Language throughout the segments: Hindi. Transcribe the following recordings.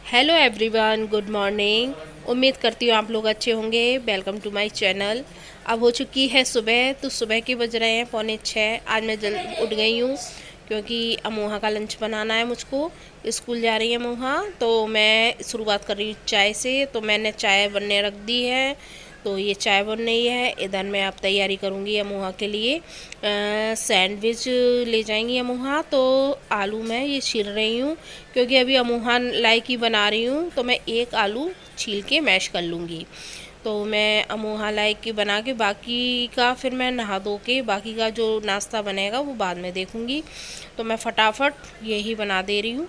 Hello everyone, good morning. उम्मीद करती हूँ आप लोग अच्छे होंगे। Welcome to my channel. अब हो चुकी है सुबह, तो सुबह के बज रहे हैं 5:45। आज मैं जल्द उठ गई हूँ क्योंकि अमोहा का लंच बनाना है मुझको। स्कूल जा रही है अमोहा, तो मैं शुरुआत कर रही हूँ चाय से। तो मैंने चाय बनने रख दी है, तो ये चाय बन रही है। इधर मैं अब तैयारी करूँगी अमोहा के लिए। सैंडविच ले जाएंगी अमोहा, तो आलू मैं ये छील रही हूँ क्योंकि अभी अमोहा लाई की बना रही हूँ, तो मैं एक आलू छील के मैश कर लूँगी। तो मैं अमोहा लाई की बना के बाकी का फिर मैं नहा धो के बाकी का जो नाश्ता बनेगा वो बाद में देखूँगी। तो मैं फटाफट यही बना दे रही हूँ।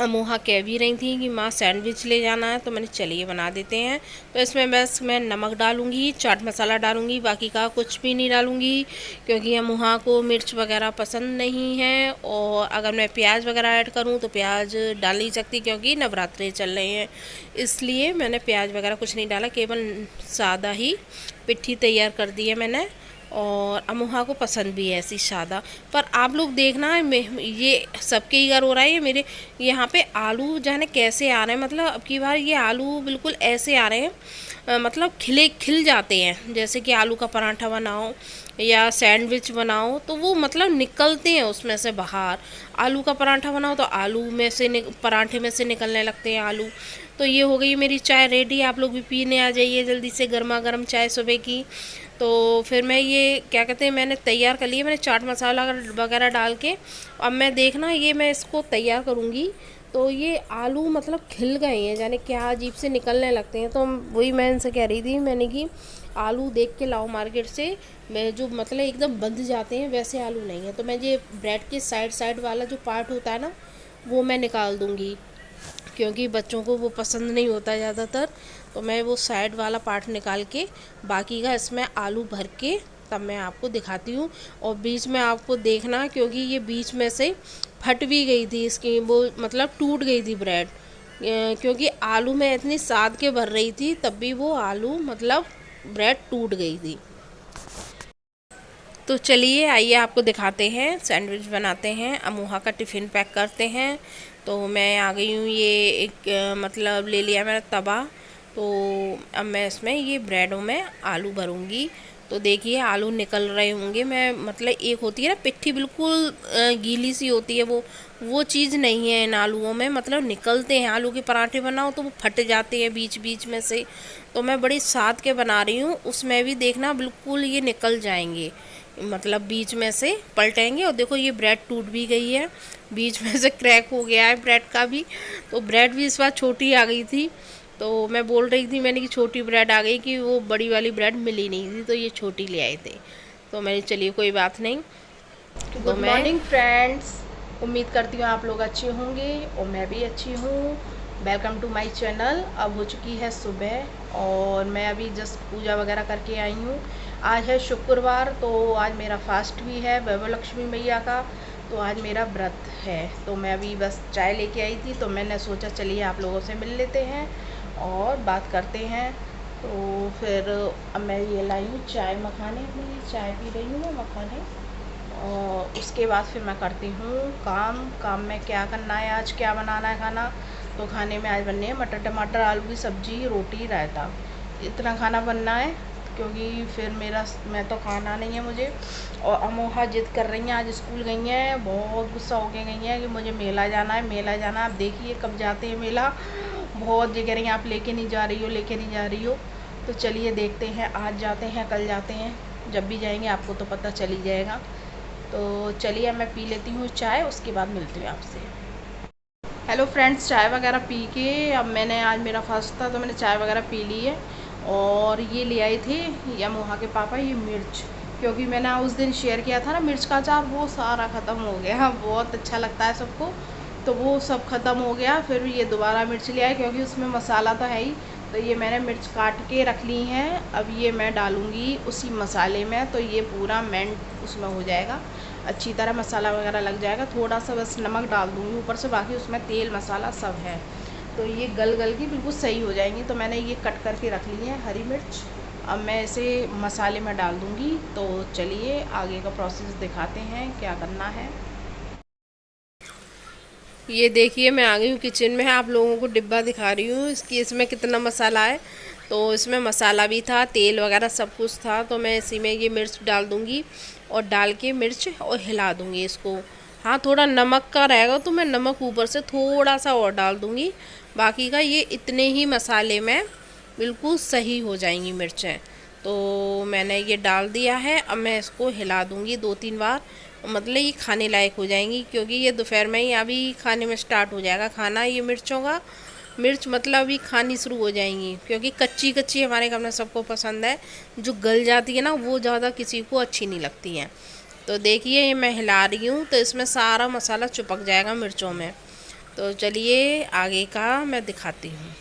अमोहा कह भी रही थी कि माँ सैंडविच ले जाना है, तो मैंने चलिए बना देते हैं। तो इसमें बस मैं नमक डालूँगी, चाट मसाला डालूँगी, बाकी का कुछ भी नहीं डालूँगी क्योंकि अमोहा को मिर्च वगैरह पसंद नहीं है। और अगर मैं प्याज वगैरह ऐड करूँ तो प्याज डाल नहीं सकती क्योंकि नवरात्रे चल रहे हैं, इसलिए मैंने प्याज वगैरह कुछ नहीं डाला, केवल सादा ही पिट्ठी तैयार कर दी है मैंने। और अमोहा को पसंद भी है ऐसी सादा। पर आप लोग देखना, ये सबके ही घर हो रहा है, ये मेरे यहाँ पे आलू जाने कैसे आ रहे हैं। मतलब अब की बार ये आलू बिल्कुल ऐसे आ रहे हैं, मतलब खिल जाते हैं। जैसे कि आलू का पराठा बनाओ या सैंडविच बनाओ तो वो मतलब निकलते हैं उसमें से बाहर। आलू का पराठा बनाओ तो आलू में से पराठे में से निकलने लगते हैं आलू। तो ये हो गई मेरी चाय रेडी। आप लोग भी पीने आ जाइए जल्दी से, गर्मा गर्म चाय सुबह की। तो फिर मैं ये क्या कहते हैं, मैंने तैयार कर लिया, मैंने चाट मसाला वगैरह डाल के। अब मैं देखना ये मैं इसको तैयार करूँगी। तो ये आलू मतलब खिल गए हैं, जाने क्या अजीब से निकलने लगते हैं। तो वही मैं इनसे कह रही थी, मैंने कि आलू देख के लाओ मार्केट से, मैं जो मतलब एकदम बंध जाते हैं वैसे आलू नहीं है। तो मैं ये ब्रेड के साइड साइड वाला जो पार्ट होता है ना, वो मैं निकाल दूँगी क्योंकि बच्चों को वो पसंद नहीं होता ज़्यादातर। तो मैं वो साइड वाला पार्ट निकाल के बाकी का इसमें आलू भर के तब मैं आपको दिखाती हूँ। और बीच में आपको देखना, क्योंकि ये बीच में से फट भी गई थी इसकी, वो मतलब टूट गई थी ब्रेड, क्योंकि आलू में इतनी साद के भर रही थी तब भी वो आलू मतलब ब्रेड टूट गई थी। तो चलिए आइए आपको दिखाते हैं, सैंडविच बनाते हैं, अमोहा का टिफ़िन पैक करते हैं। तो मैं आ गई हूँ, ये एक मतलब ले लिया मैंने तवा। तो अब मैं इसमें ये ब्रेडों में आलू भरूँगी। तो देखिए आलू निकल रहे होंगे, मैं मतलब एक होती है ना पिट्ठी बिल्कुल गीली सी होती है, वो चीज़ नहीं है इन आलूओं में, मतलब निकलते हैं। आलू के पराठे बनाओ तो वो फट जाते हैं बीच बीच में से। तो मैं बड़ी साद के बना रही हूँ, उसमें भी देखना बिल्कुल ये निकल जाएंगे, मतलब बीच में से पलटेंगे। और देखो ये ब्रेड टूट भी गई है, बीच में से क्रैक हो गया है ब्रेड का भी। तो ब्रेड भी इस बार छोटी आ गई थी। तो मैं बोल रही थी मैंने कि छोटी ब्रेड आ गई, कि वो बड़ी वाली ब्रेड मिली नहीं थी, तो ये छोटी ले आए थे। तो मैंने चलिए कोई बात नहीं। तो गुड मैं मॉर्निंग फ्रेंड्स। उम्मीद करती हूँ आप लोग अच्छे होंगे और मैं भी अच्छी हूँ। Welcome to my channel. अब हो चुकी है सुबह और मैं अभी जस्ट पूजा वगैरह करके आई हूँ। आज है शुक्रवार, तो आज मेरा फास्ट भी है वैभव लक्ष्मी मैया का। तो आज मेरा व्रत है। तो मैं अभी बस चाय लेके आई थी, तो मैंने सोचा चलिए आप लोगों से मिल लेते हैं और बात करते हैं। तो फिर अब मैं ये लाई हूँ चाय मखाने, अपनी चाय पी रही हूँ मैं मखाने। और उसके बाद फिर मैं करती हूँ काम में क्या करना है, आज क्या बनाना है खाना। तो खाने में आज बनने है मटर टमाटर आलू की सब्ज़ी, रोटी, रायता। इतना खाना बनना है क्योंकि फिर मैं तो खाना नहीं है मुझे। और अमोहा जिद कर रही हैं, आज स्कूल गई हैं, बहुत गुस्सा होके गई हैं कि मुझे मेला जाना है, मेला जाना है। आप देखिए कब जाते हैं मेला, बहुत ये कह रही हैं आप लेके नहीं जा रही हो, लेके नहीं जा रही हो। तो चलिए देखते हैं, आज जाते हैं कल जाते हैं, जब भी जाएंगे आपको तो पता चल ही जाएगा। तो चलिए मैं पी लेती हूँ चाय, उसके बाद मिलती हूँ आपसे। हेलो फ्रेंड्स, चाय वगैरह पी के अब मैंने, आज मेरा फर्स्ट था तो मैंने चाय वगैरह पी ली है। और ये ले आए थे अमोहा के पापा ये मिर्च, क्योंकि मैंने उस दिन शेयर किया था ना मिर्च का अचार, वो सारा ख़त्म हो गया। बहुत अच्छा लगता है सबको, तो वो सब ख़त्म हो गया। फिर ये दोबारा मिर्च ले आए क्योंकि उसमें मसाला तो है ही। तो ये मैंने मिर्च काट के रख ली हैं, अब ये मैं डालूँगी उसी मसाले में। तो ये पूरा मेल्ट उसमें हो जाएगा, अच्छी तरह मसाला वगैरह लग जाएगा। थोड़ा सा बस नमक डाल दूँगी ऊपर से, बाकी उसमें तेल मसाला सब है। तो ये गल गल के बिल्कुल सही हो जाएंगी। तो मैंने ये कट करके रख ली है हरी मिर्च, अब मैं इसे मसाले में डाल दूँगी। तो चलिए आगे का प्रोसेस दिखाते हैं क्या करना है। ये देखिए मैं आ गई हूँ किचन में, आप लोगों को डिब्बा दिखा रही हूँ इसकी, इसमें कितना मसाला है। तो इसमें मसाला भी था, तेल वगैरह सब कुछ था। तो मैं इसी में ये मिर्च डाल दूँगी और डाल के मिर्च और हिला दूँगी इसको। हाँ, थोड़ा नमक का रहेगा तो मैं नमक ऊपर से थोड़ा सा और डाल दूँगी। बाकी का ये इतने ही मसाले में बिल्कुल सही हो जाएंगी मिर्चें। तो मैंने ये डाल दिया है, अब मैं इसको हिला दूँगी 2-3 बार। मतलब ये खाने लायक हो जाएंगी, क्योंकि ये दोपहर में ही अभी खाने में स्टार्ट हो जाएगा खाना ये मिर्चों का। मिर्च मतलब अभी खानी शुरू हो जाएंगी, क्योंकि कच्ची कच्ची हमारे घर में सबको पसंद है। जो गल जाती है ना वो ज़्यादा किसी को अच्छी नहीं लगती हैं। तो देखिए ये मैं हिला रही हूँ तो इसमें सारा मसाला चिपक जाएगा मिर्चों में। तो चलिए आगे का मैं दिखाती हूँ।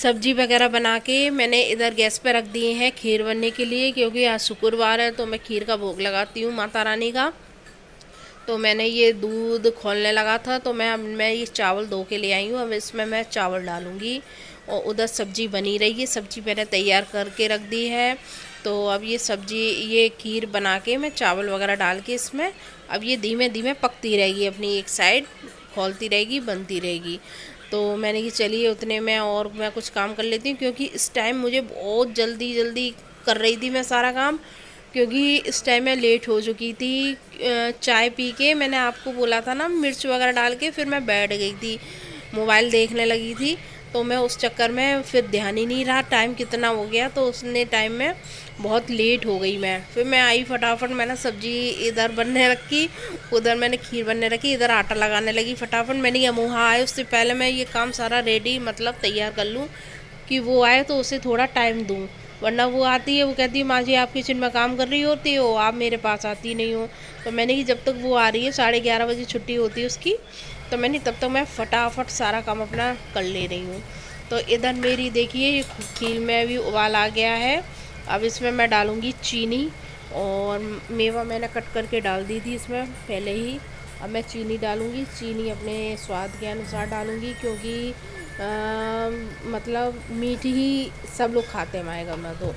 सब्जी वगैरह बना के मैंने इधर गैस पे रख दिए हैं खीर बनने के लिए, क्योंकि आज शुक्रवार है तो मैं खीर का भोग लगाती हूँ माता रानी का। तो मैंने ये दूध खोलने लगा था तो मैं ये चावल धो के ले आई हूँ। अब इसमें मैं चावल डालूँगी और उधर सब्जी बनी रही है, सब्जी मैंने तैयार करके रख दी है। तो अब ये सब्जी, ये खीर बना के मैं चावल वगैरह डाल के इसमें अब ये धीमे धीमे पकती रहेगी, अपनी एक साइड खोलती रहेगी, बनती रहेगी। तो मैंने कि चलिए उतने में और मैं कुछ काम कर लेती हूँ, क्योंकि इस टाइम मुझे बहुत जल्दी जल्दी कर रही थी मैं सारा काम, क्योंकि इस टाइम मैं लेट हो चुकी थी। चाय पी के मैंने आपको बोला था ना मिर्च वगैरह डाल के, फिर मैं बैठ गई थी, मोबाइल देखने लगी थी। तो मैं उस चक्कर में फिर ध्यान ही नहीं रहा टाइम कितना हो गया, तो उसने टाइम में बहुत लेट हो गई मैं। फिर मैं आई फटाफट, मैंने सब्जी इधर बनने रखी, उधर मैंने खीर बनने रखी, इधर आटा लगाने लगी फटाफट। मैंने ये मुँहा आए उससे पहले मैं ये काम सारा रेडी मतलब तैयार कर लूँ कि वो आए तो उसे थोड़ा टाइम दूँ, वरना वो आती है वो कहती है माँ जी आप किचन में काम कर रही होती हो, आप मेरे पास आती नहीं हो। तो मैंने कि जब तक वो आ रही है 11:30 बजे छुट्टी होती है उसकी, तो मैंने तब तक मैं फटाफट सारा काम अपना कर ले रही हूँ। तो इधर मेरी देखिए ये खीर में भी उबाल आ गया है। अब इसमें मैं डालूँगी चीनी, और मेवा मैंने कट करके डाल दी थी इसमें पहले ही। अब मैं चीनी डालूँगी, चीनी अपने स्वाद के अनुसार डालूँगी, क्योंकि मतलब मीठी ही सब लोग खाते हैं हमारे घर में, तो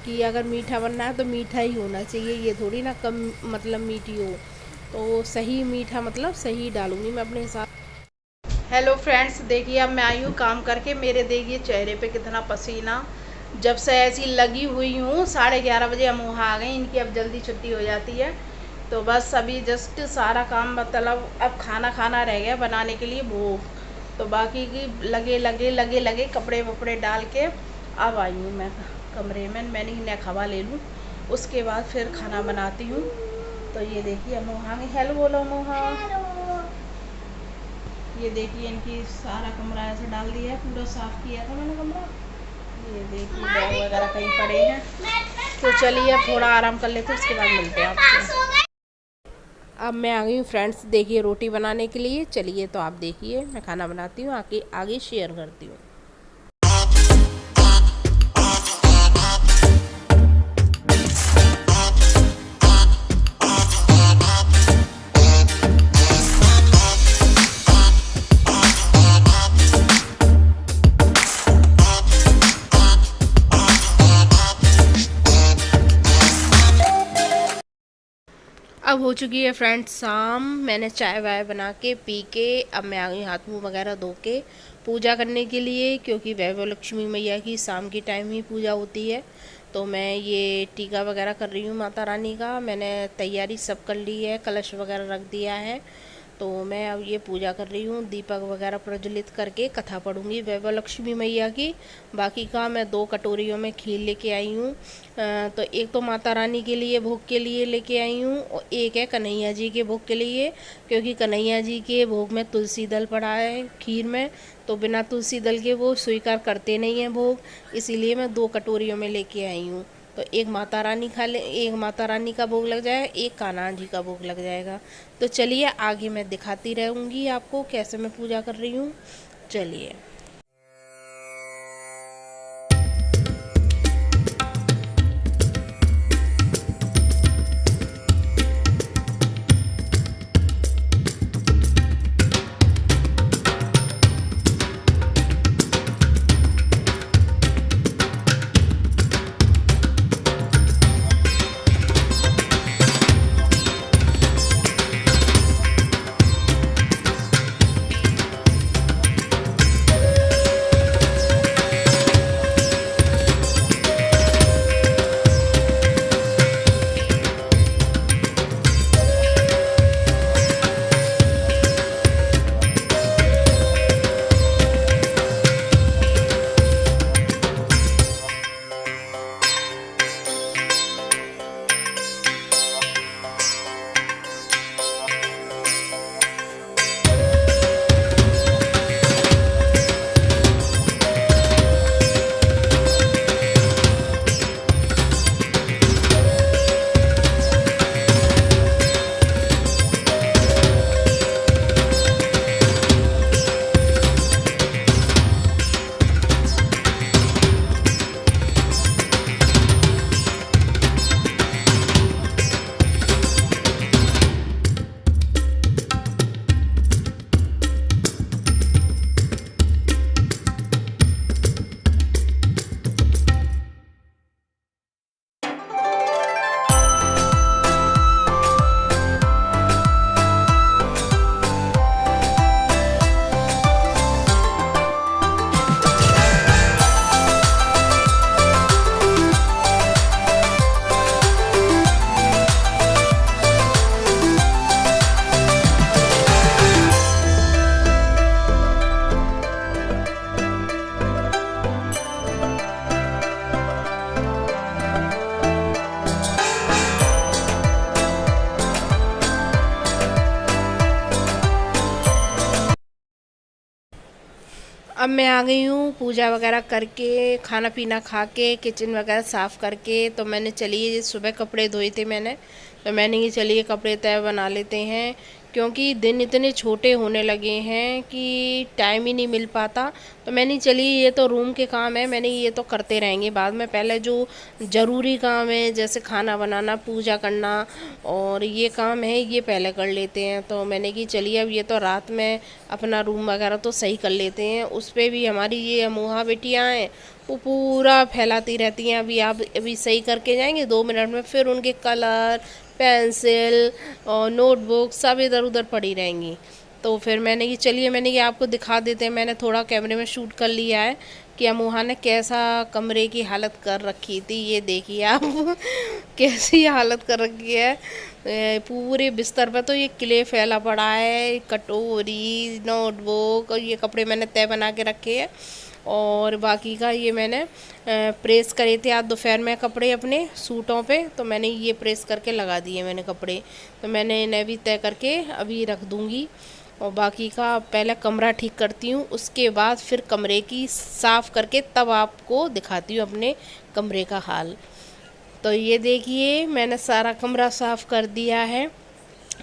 कि अगर मीठा बनना है तो मीठा ही होना चाहिए, ये थोड़ी ना कम मतलब मीठी हो। तो सही मीठा मतलब सही डालूँगी मैं अपने हिसाब। हेलो फ्रेंड्स, देखिए अब मैं आई हूँ काम करके, मेरे देखिए चेहरे पे कितना पसीना, जब से ऐसी लगी हुई हूँ। 11:30 बजे हम वहाँ आ गए, इनकी अब जल्दी छुट्टी हो जाती है। तो बस अभी जस्ट सारा काम, मतलब अब खाना रह गया बनाने के लिए भोग। तो बाकी की लगे कपड़े वपड़े डाल के अब आई हूँ मैं कमरे में। मैंने इन्हें हवा ले लूँ, उसके बाद फिर खाना बनाती हूँ। तो ये देखिए मोहा में हेलो बोलो मोहा। ये देखिए इनकी सारा कमरा ऐसे डाल दिया है, पूरा साफ किया था मैंने कमरा। ये देखिए बैग वगैरह कहीं पड़े हैं। तो चलिए अब थोड़ा आराम कर लेते हैं, उसके बाद मिलते हैं आपसे। अब मैं आ गई हूँ फ्रेंड्स, देखिए रोटी बनाने के लिए। चलिए तो आप देखिए मैं खाना बनाती हूँ, आगे आगे शेयर करती हूँ। अब हो चुकी है फ्रेंड्स शाम। मैंने चाय वाय बना के पी के अब मैं आ गई हाथ मुँह वगैरह धो के पूजा करने के लिए, क्योंकि वैभव लक्ष्मी मैया की शाम की टाइम ही पूजा होती है। तो मैं ये टीका वगैरह कर रही हूँ माता रानी का। मैंने तैयारी सब कर ली है, कलश वगैरह रख दिया है। तो मैं अब ये पूजा कर रही हूँ, दीपक वगैरह प्रज्वलित करके कथा पढ़ूंगी वैभव लक्ष्मी मैया की। बाकी का मैं 2 कटोरियों में खीर लेके आई हूँ। तो एक तो माता रानी के लिए भोग के लिए लेके आई हूँ, और एक है कन्हैया जी के भोग के लिए, क्योंकि कन्हैया जी के भोग में तुलसी दल पड़ा है खीर में। तो बिना तुलसी दल के वो स्वीकार करते नहीं हैं भोग, इसीलिए मैं 2 कटोरियों में लेके आई हूँ। तो एक माता रानी खा ले, एक माता रानी का भोग लग जाएगा, एक कान्हा जी का भोग लग जाएगा। तो चलिए आगे मैं दिखाती रहूँगी आपको कैसे मैं पूजा कर रही हूँ। चलिए। अब मैं आ गई हूँ पूजा वगैरह करके, खाना पीना खा के, किचन वगैरह साफ़ करके। तो मैंने चलिए सुबह कपड़े धोए थे मैंने, तो मैंने ये चलिए कपड़े तय बना लेते हैं, क्योंकि दिन इतने छोटे होने लगे हैं कि टाइम ही नहीं मिल पाता। तो मैंने चलिए ये तो रूम के काम है, मैंने ये तो करते रहेंगे बाद में, पहले जो ज़रूरी काम है जैसे खाना बनाना, पूजा करना और ये काम है ये पहले कर लेते हैं। तो मैंने कि चलिए अब ये तो रात में अपना रूम वगैरह तो सही कर लेते हैं। उस पर भी हमारी ये अमूहा बेटियाँ हैं वो पूरा फैलाती रहती हैं, अभी आप अभी सही करके जाएंगे 2 मिनट में, फिर उनके कलर पेंसिल और नोटबुक सब इधर उधर पड़ी रहेंगी। तो फिर मैंने कि चलिए मैंने कि आपको दिखा देते हैं। मैंने थोड़ा कैमरे में शूट कर लिया है कि अमूहा ने कैसा कमरे की हालत कर रखी थी। ये देखिए आप कैसी हालत कर रखी है। पूरे बिस्तर पे तो ये क्ले फैला पड़ा है, कटोरी, नोटबुक, और ये कपड़े मैंने तय बना के रखे हैं। और बाकी का ये मैंने प्रेस करे थे आज दोपहर में कपड़े अपने सूटों पे, तो मैंने ये प्रेस करके लगा दिए मैंने कपड़े। तो मैंने इन्हें भी तय करके अभी रख दूँगी। और बाकी का पहले कमरा ठीक करती हूँ, उसके बाद फिर कमरे की साफ़ करके तब आपको दिखाती हूँ अपने कमरे का हाल। तो ये देखिए मैंने सारा कमरा साफ़ कर दिया है।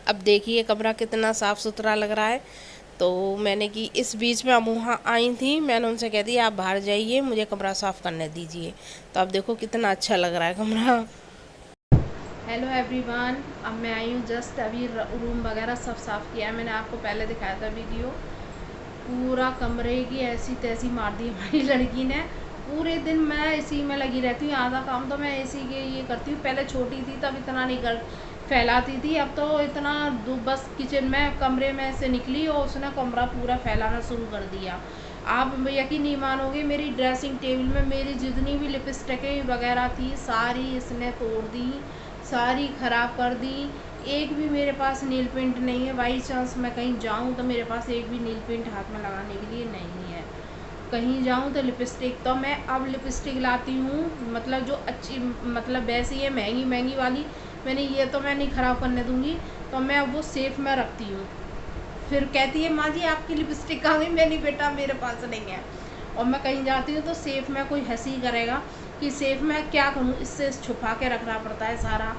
अब देखिए कमरा कितना साफ़ सुथरा लग रहा है। तो मैंने कि इस बीच में अमूहा आई थी, मैंने उनसे कह दिया आप बाहर जाइए, मुझे कमरा साफ़ करने दीजिए। तो अब देखो कितना अच्छा लग रहा है कमरा। हेलो एवरीवन, अब मैं आई हूँ जस्ट अभी रूम वगैरह सब साफ़ किया है। मैंने आपको पहले दिखाया था वीडियो। पूरा कमरे की ऐसी तैसी मार दी हमारी लड़की ने। पूरे दिन मैं इसी में लगी रहती हूँ, आधा काम तो मैं इसी के ये करती हूँ। पहले छोटी थी तब इतना नहीं कर फैलाती थी, अब तो इतना बस किचन में कमरे में से निकली और उसने कमरा पूरा फैलाना शुरू कर दिया। आप यकीन नहीं मानोगे, मेरी ड्रेसिंग टेबल में मेरी जितनी भी लिपस्टिकें वगैरह थी सारी इसने तोड़ दी, सारी ख़राब कर दी। एक भी मेरे पास नील पेंट नहीं है। बाई चांस मैं कहीं जाऊँ तो मेरे पास एक भी नील पेंट हाथ में लगाने के लिए नहीं है। कहीं जाऊँ तो लिपस्टिक, तो मैं अब लिपस्टिक लाती हूँ मतलब जो अच्छी, मतलब वैसी है महंगी महंगी वाली। मैंने ये तो मैं नहीं ख़राब करने दूँगी, तो मैं अब वो सेफ़ में रखती हूँ। फिर कहती है माँ जी आपकी लिपस्टिक कहाँ गई? मैंने बेटा मेरे पास नहीं है। और मैं कहीं जाती हूँ तो सेफ़ में कोई हंसी करेगा कि सेफ़ में क्या करूँ, इससे छुपा के रखना पड़ता है सारा।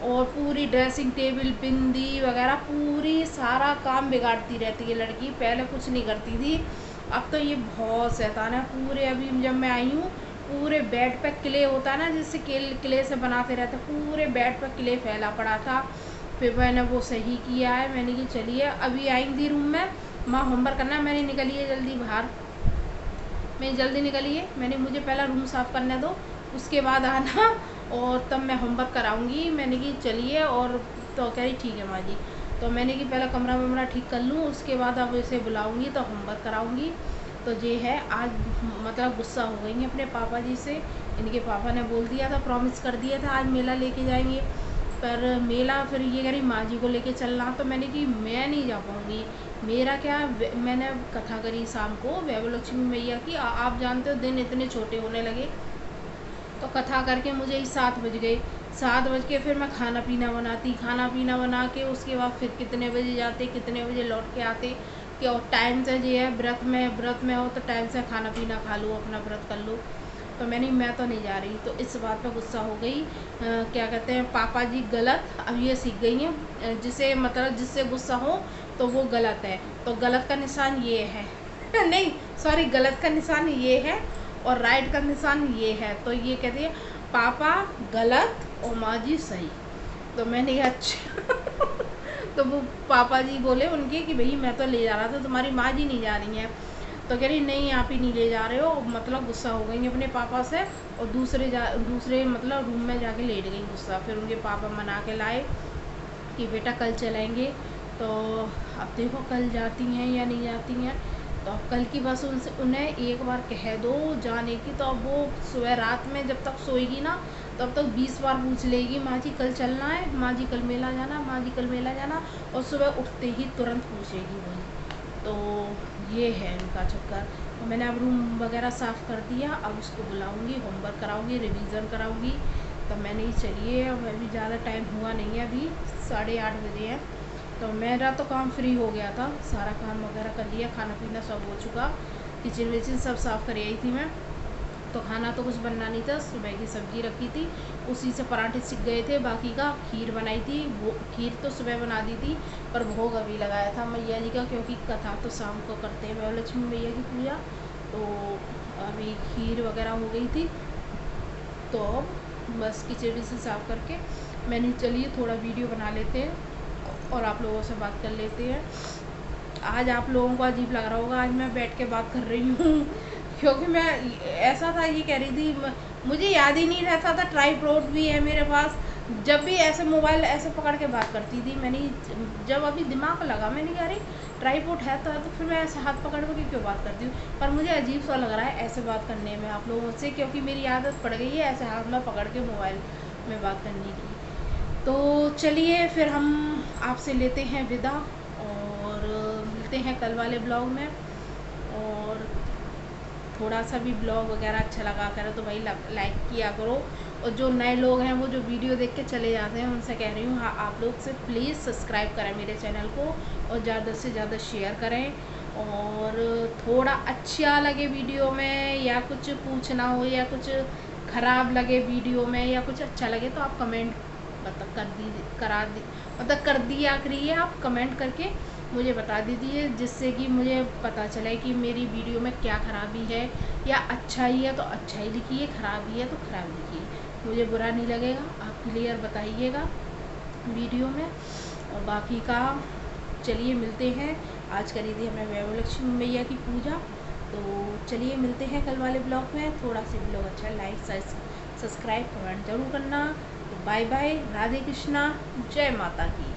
और पूरी ड्रेसिंग टेबल, बिंदी वगैरह पूरी सारा काम बिगाड़ती रहती है लड़की। पहले कुछ नहीं करती थी, अब तो ये बहुत शैतान है। पूरे अभी जब मैं आई हूँ पूरे बेड पे क्ले होता है ना, जिससे क्ले से बनाते रहते, पूरे बेड पे क्ले फैला पड़ा था। फिर मैंने वो सही किया है। मैंने कि चलिए अभी आई थी रूम में, माँ होमवर्क करना है, मैंने निकलिए जल्दी बाहर। मैं जल्दी निकलिए, मैंने मुझे पहला रूम साफ़ करने दो, उसके बाद आना और तब मैं होमवर्क कराऊंगी। मैंने कि चलिए, और तो कह रही ठीक है माँ जी। तो मैंने कि पहला कमरा वमरा ठीक कर लूँ, उसके बाद अब इसे बुलाऊंगी तो होमवर्क कराऊंगी। तो ये है आज मतलब गुस्सा हो गई हैं अपने पापा जी से। इनके पापा ने बोल दिया था, प्रॉमिस कर दिया था आज मेला लेके जाएंगे, पर मेला फिर ये कह रही माँ जी को लेके चलना। तो मैंने कि मैं नहीं जा पाऊँगी। मेरा क्या, मैंने कथा करी शाम को वैभव मैया की। आप जानते हो दिन इतने छोटे होने लगे, तो कथा करके मुझे ही 7 बज गए। 7 बज के फिर मैं खाना पीना बनाती, खाना पीना बना के उसके बाद फिर कितने बजे जाते, कितने बजे लौट के आते कि और टाइम से जो है व्रत में हो तो टाइम से खाना पीना खा लो, अपना व्रत कर लो। तो मैं तो नहीं जा रही। तो इस बात पर गुस्सा हो गई। क्या कहते हैं पापा जी गलत, अब ये सीख गई हैं जिसे मतलब जिससे गुस्सा हो तो वो गलत है। तो गलत का निशान ये है नहीं सॉरी, गलत का निशान ये है और राइट का निशान ये है। तो ये कहती है पापा गलत और माँ जी सही। तो मैंने कहा अच्छा तो वो पापा जी बोले उनके कि भाई मैं तो ले जा रहा था, तुम्हारी माँ जी नहीं जा रही हैं। तो कह रही नहीं आप ही नहीं ले जा रहे हो, मतलब गुस्सा हो गई अपने पापा से। और दूसरे मतलब रूम में जाके लेट गई गुस्सा। फिर उनके पापा मना के लाए कि बेटा कल चलेंगे। तो अब देखो कल जाती हैं या नहीं जाती हैं। तो अब कल की बस उनसे उन्हें एक बार कह दो जाने की, तो अब वो सुबह रात में जब तक सोएगी ना तब तक 20 बार पूछ लेगी माँ जी कल चलना है, माँ जी कल मेला जाना, माँ जी कल मेला जाना। और सुबह उठते ही तुरंत पूछेगी वही। तो ये है इनका चक्कर। तो मैंने अब रूम वगैरह साफ़ कर दिया, अब उसको बुलाऊंगी, होमवर्क कराऊंगी, रिवीजन कराऊंगी। तो मैंने ही चलिए अब अभी ज़्यादा टाइम हुआ नहीं है, अभी 8:30 बजे है। तो मेरा तो काम फ्री हो गया था, सारा काम वगैरह कर लिया, खाना पीना सब हो चुका, किचन विचन सब साफ़ कर आई थी मैं। तो खाना तो कुछ बनना नहीं था, सुबह की सब्ज़ी रखी थी उसी से पराठे सीख गए थे। बाकी का खीर बनाई थी, वो खीर तो सुबह बना दी थी, पर भोग अभी लगाया था मैया जी का, क्योंकि कथा तो शाम को करते हैं वैभव लक्ष्मी मैया की पूजा। तो अभी खीर वगैरह हो गई थी। तो बस किचन से साफ़ करके मैंने चलिए थोड़ा वीडियो बना लेते हैं और आप लोगों से बात कर लेते हैं। आज आप लोगों को अजीब लग रहा होगा, आज मैं बैठ के बात कर रही हूँ क्योंकि मैं ऐसा था, ये कह रही थी मुझे याद ही नहीं रहता था ट्राइपॉड भी है मेरे पास। जब भी ऐसे मोबाइल ऐसे पकड़ के बात करती थी, मैंने जब अभी दिमाग लगा, मैंने कहा अरे ट्राईपोड है तो फिर मैं ऐसे हाथ पकड़ के क्यों बात करती हूँ। पर मुझे अजीब सा लग रहा है ऐसे बात करने में आप लोगों से, क्योंकि मेरी आदत पड़ गई है ऐसे हाथ में पकड़ के मोबाइल में बात करने की। तो चलिए फिर हम आपसे लेते हैं विदा और मिलते हैं कल वाले ब्लॉग में। और थोड़ा सा भी ब्लॉग वगैरह अच्छा लगा करे तो भाई लाइक किया करो, और जो नए लोग हैं वो जो वीडियो देख के चले जाते हैं उनसे कह रही हूँ हाँ आप लोग से प्लीज़ सब्सक्राइब करें मेरे चैनल को और ज़्यादा से ज़्यादा शेयर करें। और थोड़ा अच्छा लगे वीडियो में या कुछ पूछना हो या कुछ ख़राब लगे वीडियो में या कुछ अच्छा लगे तो आप कमेंट मतलब कर दिया करिए, आप कमेंट करके मुझे बता दीजिए, जिससे कि मुझे पता चले कि मेरी वीडियो में क्या ख़राबी है, या अच्छा ही है तो अच्छा ही लिखिए, ख़राबी है तो ख़राब लिखिए, मुझे बुरा नहीं लगेगा। आप क्लियर बताइएगा वीडियो में। और बाकी का चलिए मिलते हैं, आज करी थी हमें वैभव लक्ष्मी मैया की पूजा, तो चलिए मिलते हैं कल वाले ब्लॉग में। थोड़ा सा ब्लॉग अच्छा लाइक सब्सक्राइब कमेंट जरूर करना। तो बाय बाय, राधे कृष्णा, जय माता की।